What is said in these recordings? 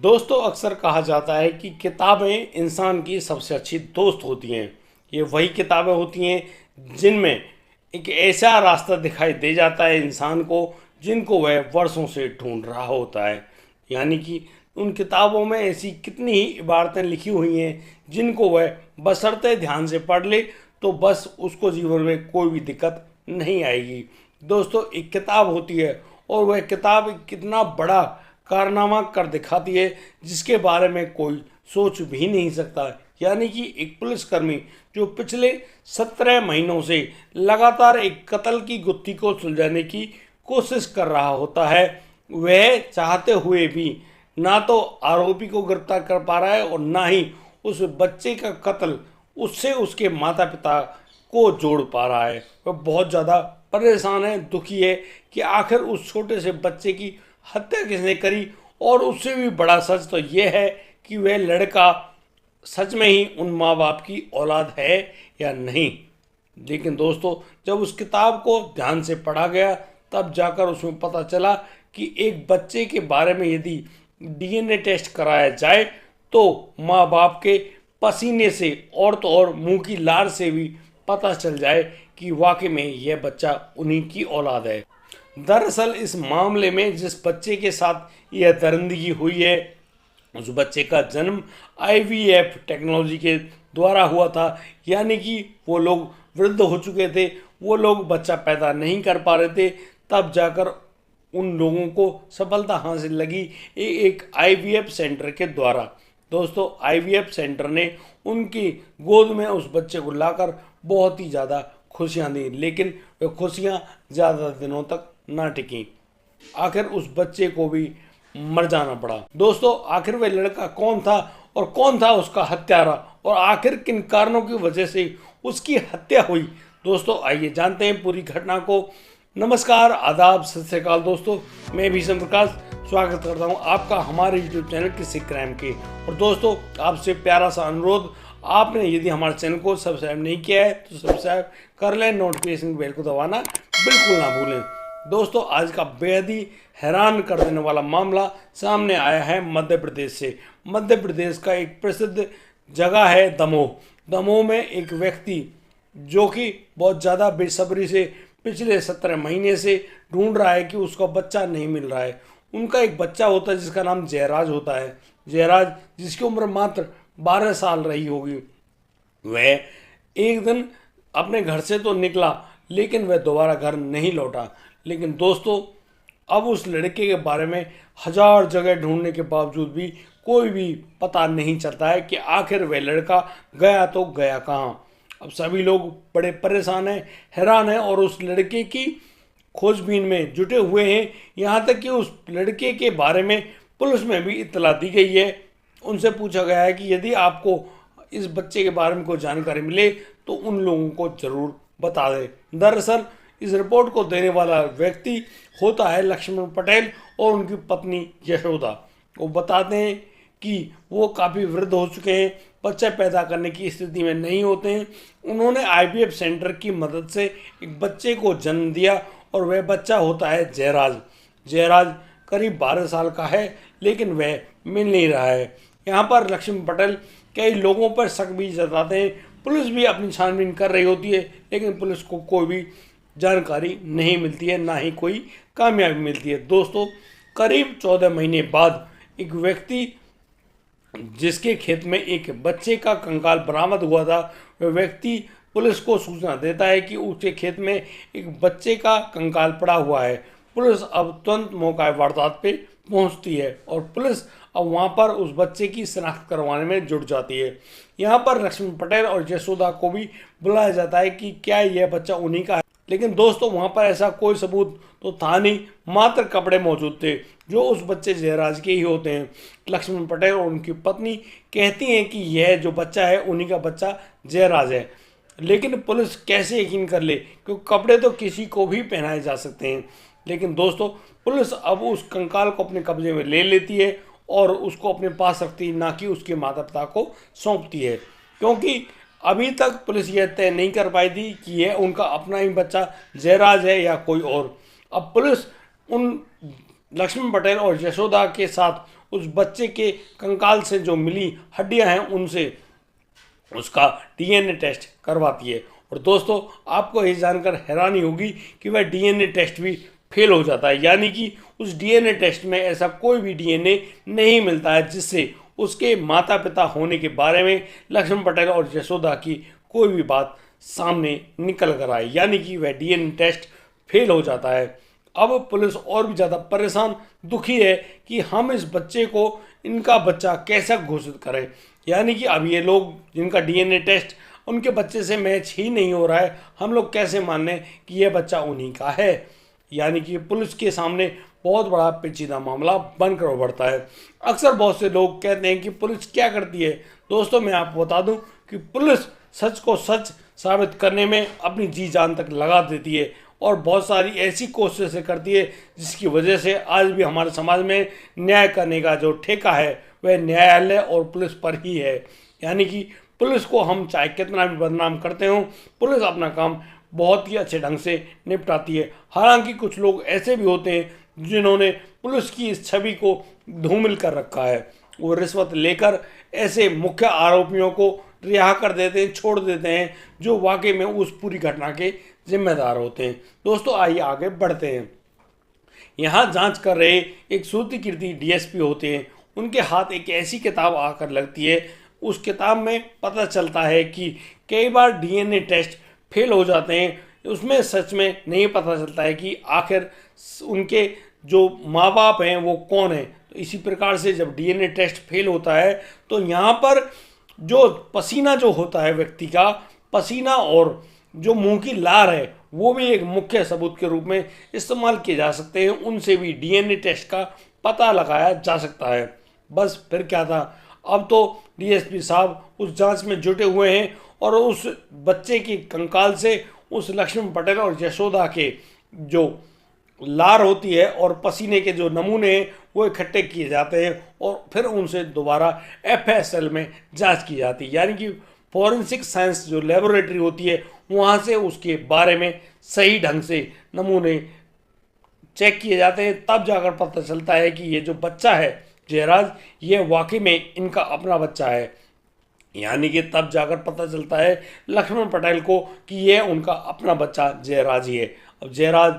दोस्तों, अक्सर कहा जाता है कि किताबें इंसान की सबसे अच्छी दोस्त होती हैं। ये वही किताबें होती हैं जिनमें एक ऐसा रास्ता दिखाई दे जाता है इंसान को जिनको वह वर्षों से ढूंढ रहा होता है। यानी कि उन किताबों में ऐसी कितनी ही इबारतें लिखी हुई हैं जिनको वह बशर्ते ध्यान से पढ़ ले तो बस उसको जीवन में कोई भी दिक्कत नहीं आएगी। दोस्तों, एक किताब होती है और वह किताब कितना बड़ा कारनामा कर दिखाती है जिसके बारे में कोई सोच भी नहीं सकता। यानी कि एक पुलिसकर्मी जो पिछले 17 महीनों से लगातार एक कत्ल की गुत्थी को सुलझाने की कोशिश कर रहा होता है, वह चाहते हुए भी ना तो आरोपी को गिरफ्तार कर पा रहा है और ना ही उस बच्चे का कत्ल उससे उसके माता पिता को जोड़ पा रहा है। वह बहुत ज़्यादा परेशान है, दुखी है कि आखिर उस छोटे से बच्चे की हत्या किसने करी। और उससे भी बड़ा सच तो यह है कि वह लड़का सच में ही उन माँ बाप की औलाद है या नहीं। लेकिन दोस्तों, जब उस किताब को ध्यान से पढ़ा गया तब जाकर उसमें पता चला कि एक बच्चे के बारे में यदि डीएनए टेस्ट कराया जाए तो माँ बाप के पसीने से और तो और मुंह की लार से भी पता चल जाए कि वाकई में यह बच्चा उन्हीं की औलाद है। दरअसल इस मामले में जिस बच्चे के साथ यह दरिंदगी हुई है उस बच्चे का जन्म आईवीएफ टेक्नोलॉजी के द्वारा हुआ था। यानी कि वो लोग वृद्ध हो चुके थे, वो लोग बच्चा पैदा नहीं कर पा रहे थे, तब जाकर उन लोगों को सफलता हासिल लगी एक आईवीएफ सेंटर के द्वारा। दोस्तों, आईवीएफ सेंटर ने उनकी गोद में उस बच्चे को लाकर बहुत ही ज़्यादा खुशियाँ दी, लेकिन वे खुशियाँ ज़्यादा दिनों तक ना टिकी। आखिर उस बच्चे को भी मर जाना पड़ा। दोस्तों, आखिर वह लड़का कौन था और कौन था उसका हत्यारा और आखिर किन कारणों की वजह से उसकी हत्या हुई, दोस्तों आइए जानते हैं पूरी घटना को। नमस्कार, आदाब, सत श्री अकाल दोस्तों, मैं भीषण प्रकाश स्वागत करता हूं आपका हमारे यूट्यूब चैनल किसी क्राइम के। और दोस्तों, आपसे प्यारा सा अनुरोध, आपने यदि हमारे चैनल को सब्सक्राइब नहीं किया है तो सब्सक्राइब कर लें, नोटिफिकेशन बेल को दबाना बिल्कुल ना भूलें। दोस्तों, आज का बेहद ही हैरान कर देने वाला मामला सामने आया है मध्य प्रदेश से। मध्य प्रदेश का एक प्रसिद्ध जगह है दमोह। दमोह में एक व्यक्ति जो कि बहुत ज़्यादा बेसब्री से पिछले 17 महीने से ढूंढ रहा है कि उसका बच्चा नहीं मिल रहा है। उनका एक बच्चा होता है जिसका नाम जयराज होता है। जयराज, जिसकी उम्र मात्र 12 साल रही होगी, वह एक दिन अपने घर से तो निकला लेकिन वह दोबारा घर नहीं लौटा। लेकिन दोस्तों, अब उस लड़के के बारे में हजार जगह ढूंढने के बावजूद भी कोई भी पता नहीं चलता है कि आखिर वह लड़का गया तो गया कहाँ। अब सभी लोग बड़े परेशान हैं, हैरान हैं और उस लड़के की खोजबीन में जुटे हुए हैं। यहाँ तक कि उस लड़के के बारे में पुलिस में भी इत्तला दी गई है। उनसे पूछा गया है कि यदि आपको इस बच्चे के बारे में कोई जानकारी मिले तो उन लोगों को ज़रूर बता दें। दरअसल इस रिपोर्ट को देने वाला व्यक्ति होता है लक्ष्मण पटेल और उनकी पत्नी यशोदा। वो बताते हैं कि वो काफ़ी वृद्ध हो चुके हैं, बच्चा पैदा करने की स्थिति में नहीं होते हैं। उन्होंने आईवीएफ सेंटर की मदद से एक बच्चे को जन्म दिया और वह बच्चा होता है जयराज। जयराज करीब 12 साल का है लेकिन वह मिल नहीं रहा है। यहाँ पर लक्ष्मण पटेल कई लोगों पर शक भी जताते हैं। पुलिस भी अपनी छानबीन कर रही होती है लेकिन पुलिस को कोई भी जानकारी नहीं मिलती है, ना ही कोई कामयाबी मिलती है। दोस्तों, करीब 14 महीने बाद एक व्यक्ति जिसके खेत में एक बच्चे का कंकाल बरामद हुआ था, वह व्यक्ति पुलिस को सूचना देता है कि उसके खेत में एक बच्चे का कंकाल पड़ा हुआ है। पुलिस अब तुरंत मौका वारदात पे पहुंचती है और पुलिस अब वहां पर उस बच्चे की शनाख्त करवाने में जुट जाती है। यहाँ पर लक्ष्मण पटेल और यशोदा को भी बुलाया जाता है कि क्या यह बच्चा उन्हीं का है। लेकिन दोस्तों, वहाँ पर ऐसा कोई सबूत तो था नहीं, मात्र कपड़े मौजूद थे जो उस बच्चे जयराज के ही होते हैं। लक्ष्मण पटेल और उनकी पत्नी कहती हैं कि यह जो बच्चा है उन्हीं का बच्चा जयराज है। लेकिन पुलिस कैसे यकीन कर ले, क्योंकि कपड़े तो किसी को भी पहनाए जा सकते हैं। लेकिन दोस्तों, पुलिस अब उस कंकाल को अपने कब्जे में ले लेती है और उसको अपने पास रखती है, ना कि उसके माता पिता को सौंपती है। क्योंकि अभी तक पुलिस यह तय नहीं कर पाई थी कि यह उनका अपना ही बच्चा जयराज है या कोई और। अब पुलिस उन लक्ष्मण पटेल और यशोदा के साथ उस बच्चे के कंकाल से जो मिली हड्डियां हैं उनसे उसका डीएनए टेस्ट करवाती है। और दोस्तों, आपको ये जानकर हैरानी होगी कि वह डीएनए टेस्ट भी फेल हो जाता है, यानी कि उस डीएनए टेस्ट में ऐसा कोई भी डीएनए नहीं मिलता है जिससे उसके माता पिता होने के बारे में लक्ष्मण पटेल और यशोदा की कोई भी बात सामने निकल कर आए, यानी कि वह डीएनए टेस्ट फेल हो जाता है। अब पुलिस और भी ज़्यादा परेशान दुखी है कि हम इस बच्चे को इनका बच्चा कैसे घोषित करें, यानी कि अब ये लोग जिनका डीएनए टेस्ट उनके बच्चे से मैच ही नहीं हो रहा है, हम लोग कैसे मान लें कि यह बच्चा उन्हीं का है। यानी कि पुलिस के सामने बहुत बड़ा पेचीदा मामला बनकर उभरता है। अक्सर बहुत से लोग कहते हैं कि पुलिस क्या करती है। दोस्तों, मैं आपको बता दूं कि पुलिस सच को सच साबित करने में अपनी जी जान तक लगा देती है और बहुत सारी ऐसी कोशिशें करती है जिसकी वजह से आज भी हमारे समाज में न्याय करने का जो ठेका है वह न्यायालय और पुलिस पर ही है। यानी कि पुलिस को हम चाहे कितना भी बदनाम करते हों, पुलिस अपना काम बहुत ही अच्छे ढंग से निपटाती है। हालांकि कुछ लोग ऐसे भी होते हैं जिन्होंने पुलिस की इस छवि को धूमिल कर रखा है। वो रिश्वत लेकर ऐसे मुख्य आरोपियों को रिहा कर देते हैं, छोड़ देते हैं, जो वाकई में उस पूरी घटना के जिम्मेदार होते हैं। दोस्तों, आइए आगे बढ़ते हैं। यहाँ जांच कर रहे एक श्रुति कीर्ति डीएसपी होते हैं, उनके हाथ एक ऐसी किताब आकर लगती है। उस किताब में पता चलता है कि कई बार डीएनए टेस्ट फेल हो जाते हैं। उसमें सच में नहीं पता चलता है कि आखिर उनके जो माँ बाप हैं वो कौन है। तो इसी प्रकार से जब डीएनए टेस्ट फेल होता है तो यहाँ पर जो पसीना जो होता है व्यक्ति का पसीना और जो मुंह की लार है वो भी एक मुख्य सबूत के रूप में इस्तेमाल किए जा सकते हैं। उनसे भी डीएनए टेस्ट का पता लगाया जा सकता है। बस फिर क्या था, अब तो डीएसपी साहब उस जांच में जुटे हुए हैं और उस बच्चे की कंकाल से उस लक्ष्मण पटेल और यशोदा के जो लार होती है और पसीने के जो नमूने हैं वो इकट्ठे किए जाते हैं और फिर उनसे दोबारा एफएसएल में जांच की जाती है, यानी कि फॉरेंसिक साइंस जो लेबोरेटरी होती है वहाँ से उसके बारे में सही ढंग से नमूने चेक किए जाते हैं। तब जाकर पता चलता है कि ये जो बच्चा है जयराज, ये वाकई में इनका अपना बच्चा है। यानी कि तब जाकर पता चलता है लक्ष्मण पटेल को कि ये उनका अपना बच्चा जयराज ही है। अब जयराज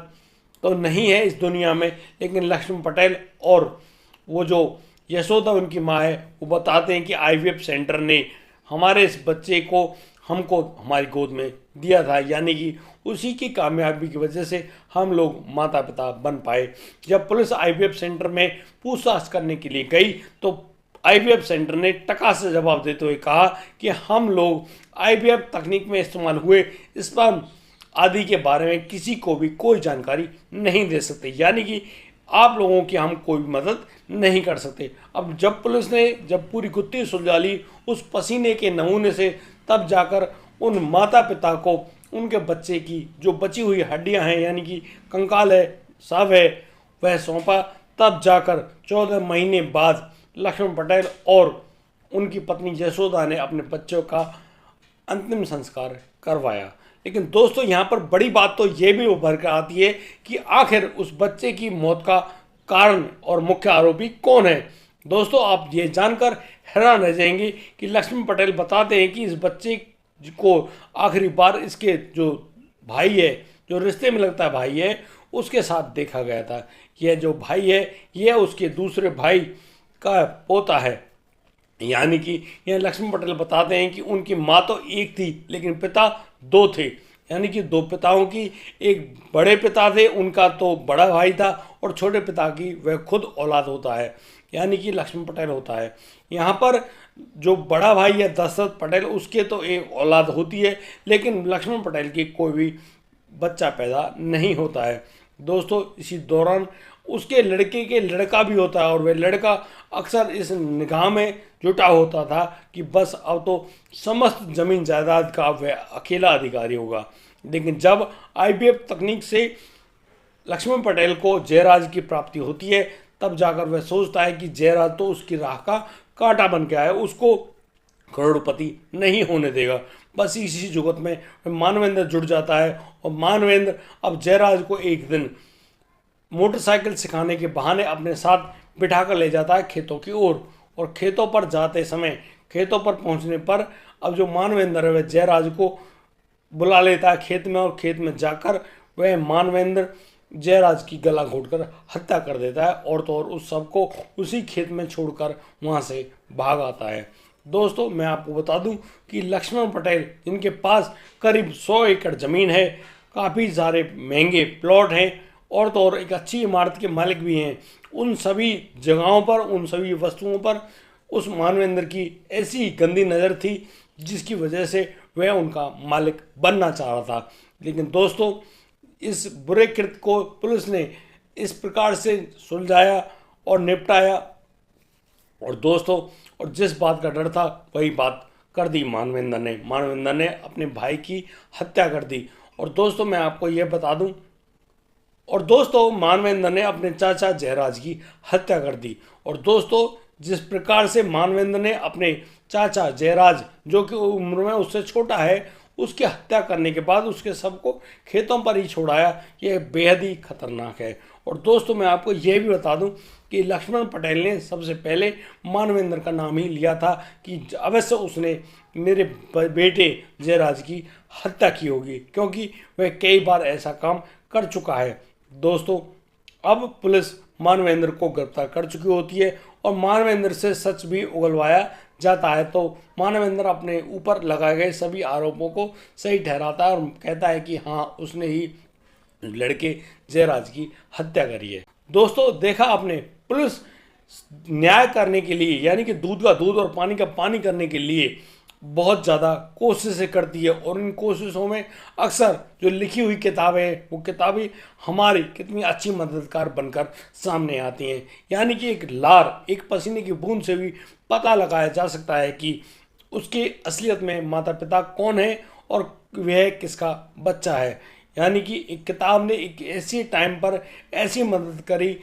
तो नहीं है इस दुनिया में, लेकिन लक्ष्मण पटेल और वो जो यशोदा उनकी माँ है वो बताते हैं कि आईवीएफ सेंटर ने हमारे इस बच्चे को हमको हमारी गोद में दिया था, यानी कि उसी की कामयाबी की वजह से हम लोग माता पिता बन पाए। जब पुलिस आईवीएफ सेंटर में पूछताछ करने के लिए गई तो आईवीएफ सेंटर ने टका से जवाब देते हुए कहा कि हम लोग आईवीएफ तकनीक में इस्तेमाल हुए स्पर्म आदि के बारे में किसी को भी कोई जानकारी नहीं दे सकते, यानी कि आप लोगों की हम कोई भी मदद नहीं कर सकते। अब जब पुलिस ने जब पूरी गुत्थी सुलझा ली उस पसीने के नमूने से, तब जाकर उन माता पिता को उनके बच्चे की जो बची हुई हड्डियां हैं यानी कि कंकाल है, शव है, वह सौंपा। तब जाकर 14 महीने बाद लक्ष्मण पटेल और उनकी पत्नी यशोदा ने अपने बच्चों का अंतिम संस्कार करवाया। लेकिन दोस्तों, यहाँ पर बड़ी बात तो ये भी उभर कर आती है कि आखिर उस बच्चे की मौत का कारण और मुख्य आरोपी कौन है। दोस्तों, आप ये जानकर हैरान रह जाएंगे कि लक्ष्मण पटेल बताते हैं कि इस बच्चे को आखिरी बार इसके जो भाई है, जो रिश्ते में लगता है भाई है, उसके साथ देखा गया था। यह जो भाई है यह उसके दूसरे भाई का पोता है। यानी कि यह लक्ष्मण पटेल बताते हैं कि उनकी माँ तो एक थी लेकिन पिता दो थे, यानी कि दो पिताओं की, एक बड़े पिता थे उनका तो बड़ा भाई था और छोटे पिता की वह खुद औलाद होता है, यानी कि लक्ष्मण पटेल होता है। यहाँ पर जो बड़ा भाई है दशरथ पटेल, उसके तो एक औलाद होती है लेकिन लक्ष्मण पटेल की कोई भी बच्चा पैदा नहीं होता है। दोस्तों, इसी दौरान उसके लड़के के लड़का भी होता है और वह लड़का अक्सर इस निगाह में जुटा होता था कि बस अब तो समस्त जमीन जायदाद का वह अकेला अधिकारी होगा। लेकिन जब आईवीएफ तकनीक से लक्ष्मण पटेल को जयराज की प्राप्ति होती है तब जाकर वह सोचता है कि जयराज तो उसकी राह का कांटा बन गया है, उसको करोड़पति नहीं होने देगा। बस इसी जुगत में मानवेंद्र जुड़ जाता है और मानवेंद्र अब जयराज को एक दिन मोटरसाइकिल सिखाने के बहाने अपने साथ बिठाकर ले जाता है खेतों की ओर। और खेतों पर जाते समय, खेतों पर पहुंचने पर अब जो मानवेंद्र है वह जयराज को बुला लेता है खेत में, और खेत में जाकर वह मानवेंद्र जयराज की गला घोंटकर हत्या कर देता है, और तो और उस सबको उसी खेत में छोड़कर वहां से भाग आता है। दोस्तों, मैं आपको बता दूं कि लक्ष्मण पटेल, जिनके पास करीब 100 एकड़ ज़मीन है, काफ़ी सारे महंगे प्लॉट हैं, और तो और एक अच्छी इमारत के मालिक भी हैं, उन सभी जगहों पर, उन सभी वस्तुओं पर उस मानवेंद्र की ऐसी गंदी नज़र थी जिसकी वजह से वह उनका मालिक बनना चाह रहा था। लेकिन दोस्तों, इस बुरे कृत्य को पुलिस ने इस प्रकार से सुलझाया और निपटाया, और दोस्तों, और जिस बात का डर था वही बात कर दी मानवेंद्र ने अपने भाई की हत्या कर दी। और दोस्तों, मैं आपको यह बता दूं, और दोस्तों, मानवेंद्र ने अपने चाचा जयराज की हत्या कर दी। और दोस्तों, जिस प्रकार से मानवेंद्र ने अपने चाचा जयराज, जो कि उम्र में उससे छोटा है, उसकी हत्या करने के बाद उसके सबको खेतों पर ही छोड़ाया, यह बेहद ही खतरनाक है। और दोस्तों, मैं आपको यह भी बता दूं कि लक्ष्मण पटेल ने सबसे पहले मानवेंद्र का नाम ही लिया था कि अवश्य उसने मेरे बेटे जयराज की हत्या की होगी, क्योंकि वह कई बार ऐसा काम कर चुका है। दोस्तों, अब पुलिस मानवेंद्र को गिरफ्तार कर चुकी होती है, और मानवेंद्र से सच भी उगलवाया जाता है, तो मानवेंद्र अपने ऊपर लगाए गए सभी आरोपों को सही ठहराता है और कहता है कि हाँ, उसने ही लड़के जयराज की हत्या करी है। दोस्तों, देखा आपने, पुलिस न्याय करने के लिए, यानी कि दूध का दूध और पानी का पानी करने के लिए बहुत ज़्यादा कोशिशें करती है, और इन कोशिशों में अक्सर जो लिखी हुई किताबें हैं वो किताबें हमारी कितनी अच्छी मददगार बनकर सामने आती हैं। यानी कि एक लार, एक पसीने की बूंद से भी पता लगाया जा सकता है कि उसके असलियत में माता पिता कौन है और वह किसका बच्चा है। यानी कि एक किताब ने एक ऐसी टाइम पर ऐसी मदद करी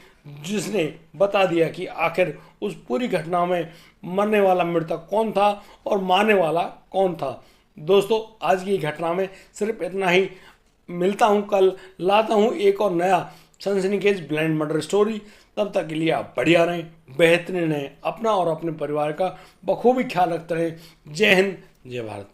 जिसने बता दिया कि आखिर उस पूरी घटना में मरने वाला मृतक कौन था और मारने वाला कौन था। दोस्तों, आज की घटना में सिर्फ इतना ही। मिलता हूँ कल, लाता हूँ एक और नया सनसनीखेज ब्लाइंड मर्डर स्टोरी। तब तक के लिए आप बढ़िया रहें, बेहतरीन रहें, अपना और अपने परिवार का बखूबी ख्याल रखते रहें। जय हिंद, जय भारत।